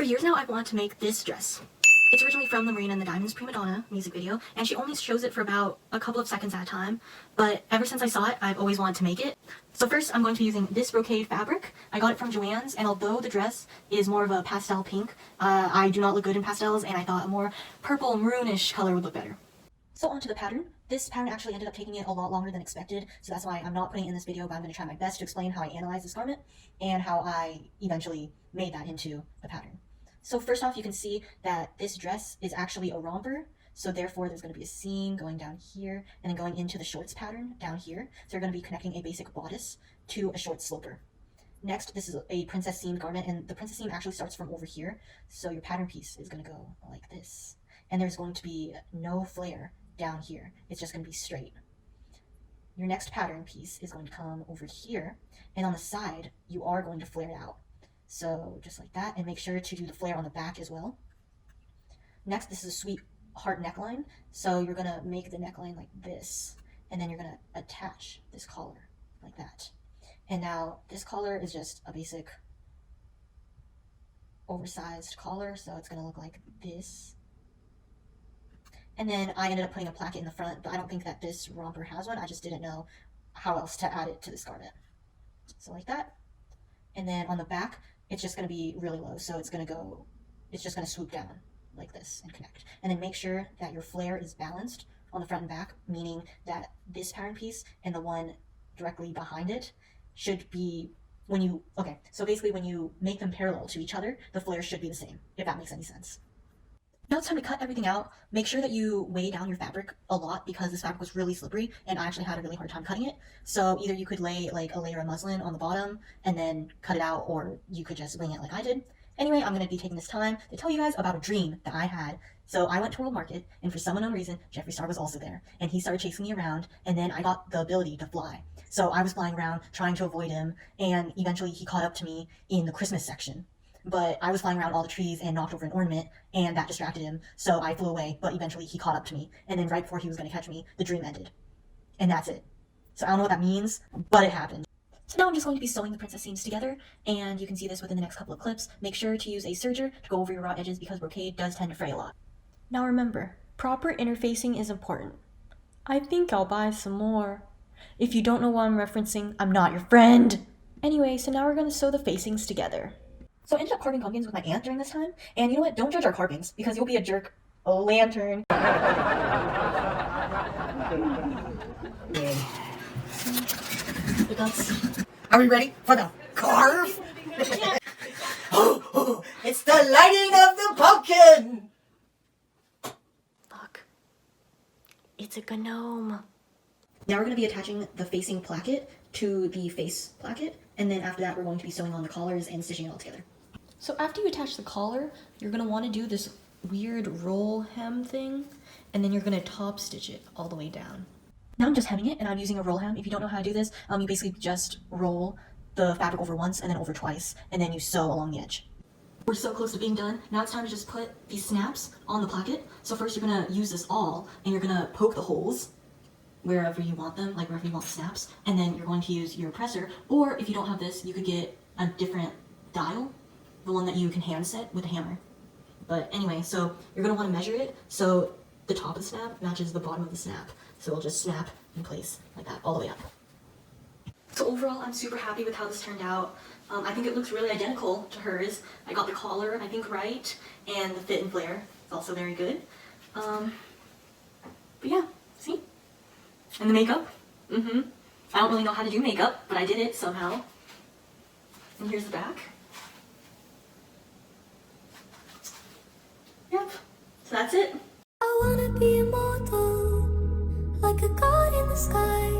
years now, I've wanted to make this dress. It's originally from the Marina and the Diamonds Primadonna music video, and she only shows it for about a couple of seconds at a time, but ever since I saw it, I've always wanted to make it. So first, I'm going to be using this brocade fabric. I got it from Joann's, and although the dress is more of a pastel pink, I do not look good in pastels, and I thought a more purple maroonish color would look better. So onto the pattern. This pattern actually ended up taking it a lot longer than expected, so that's why I'm not putting it in this video, but I'm going to try my best to explain how I analyzed this garment and how I eventually made that into the pattern. So first off, you can see that this dress is actually a romper, so therefore there's going to be a seam going down here and then going into the shorts pattern down here. So you're going to be connecting a basic bodice to a short sloper. Next, this is a princess seam garment, and the princess seam actually starts from over here, so your pattern piece is going to go like this. And there's going to be no flare down here, it's just going to be straight. Your next pattern piece is going to come over here, and on the side, you are going to flare it out. So just like that, and make sure to do the flare on the back as well. Next, this is a sweet heart neckline. So you're gonna make the neckline like this, and then you're gonna attach this collar like that. And now this collar is just a basic oversized collar, so it's gonna look like this. And then I ended up putting a placket in the front, but I don't think that this romper has one. I just didn't know how else to add it to this garment. So like that. And then on the back, it's just going to be really low, so it's just going to swoop down like this and connect. And then make sure that your flare is balanced on the front and back, meaning that this pattern piece and the one directly behind it should be, so basically when you make them parallel to each other, the flare should be the same, if that makes any sense. Now it's time to cut everything out. Make sure that you weigh down your fabric a lot because this fabric was really slippery and I actually had a really hard time cutting it. So either you could lay like a layer of muslin on the bottom and then cut it out, or you could just wing it like I did. Anyway, I'm going to be taking this time to tell you guys about a dream that I had. So I went to World Market, and for some unknown reason, Jeffree Star was also there, and he started chasing me around, and then I got the ability to fly. So I was flying around trying to avoid him, and eventually he caught up to me in the Christmas section. But I was flying around all the trees and knocked over an ornament, and that distracted him, so I flew away, but eventually he caught up to me, and then right before he was going to catch me, the dream ended. And that's it. So I don't know what that means, but it happened. So now I'm just going to be sewing the princess seams together, and you can see this within the next couple of clips. Make sure to use a serger to go over your raw edges because brocade does tend to fray a lot. Now remember, proper interfacing is important. I think I'll buy some more. If you don't know what I'm referencing, I'm not your friend! Anyway, so now we're going to sew the facings together. So I ended up carving pumpkins with my aunt during this time, and you know what? Don't judge our carvings, because you'll be a jerk. A lantern. Are we ready for the carve? It's the lighting of the pumpkin! Look, it's a gnome. Now we're going to be attaching the facing placket to the face placket, and then after that we're going to be sewing on the collars and stitching it all together. So after you attach the collar, you're going to want to do this weird roll hem thing, and then you're going to top stitch it all the way down. Now I'm just hemming it, and I'm using a roll hem. If you don't know how to do this, you basically just roll the fabric over once and then over twice, and then you sew along the edge. We're so close to being done. Now it's time to just put these snaps on the placket. So first you're going to use this awl, and you're going to poke the holes wherever you want them, like wherever you want the snaps, and then you're going to use your presser, or if you don't have this, you could get a different dial, the one that you can hand set with a hammer. But anyway, so you're going to want to measure it so the top of the snap matches the bottom of the snap. So it'll just snap in place like that all the way up. So overall, I'm super happy with how this turned out. I think it looks really identical to hers. I got the collar, I think, right, and the fit and flare is also very good. But yeah, see? And the makeup. I don't really know how to do makeup, but I did it somehow. And here's the back. Yep, so that's it. I wanna be immortal, like a god in the sky.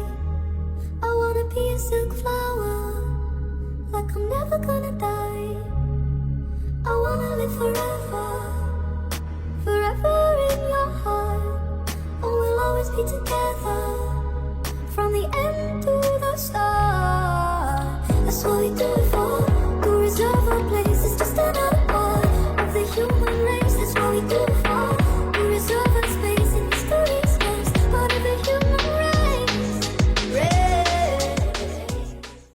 I wanna be a silk flower, like I'm never gonna die. I wanna live forever, forever in your heart. And we'll always be together, from the end to the start. That's what we do it for.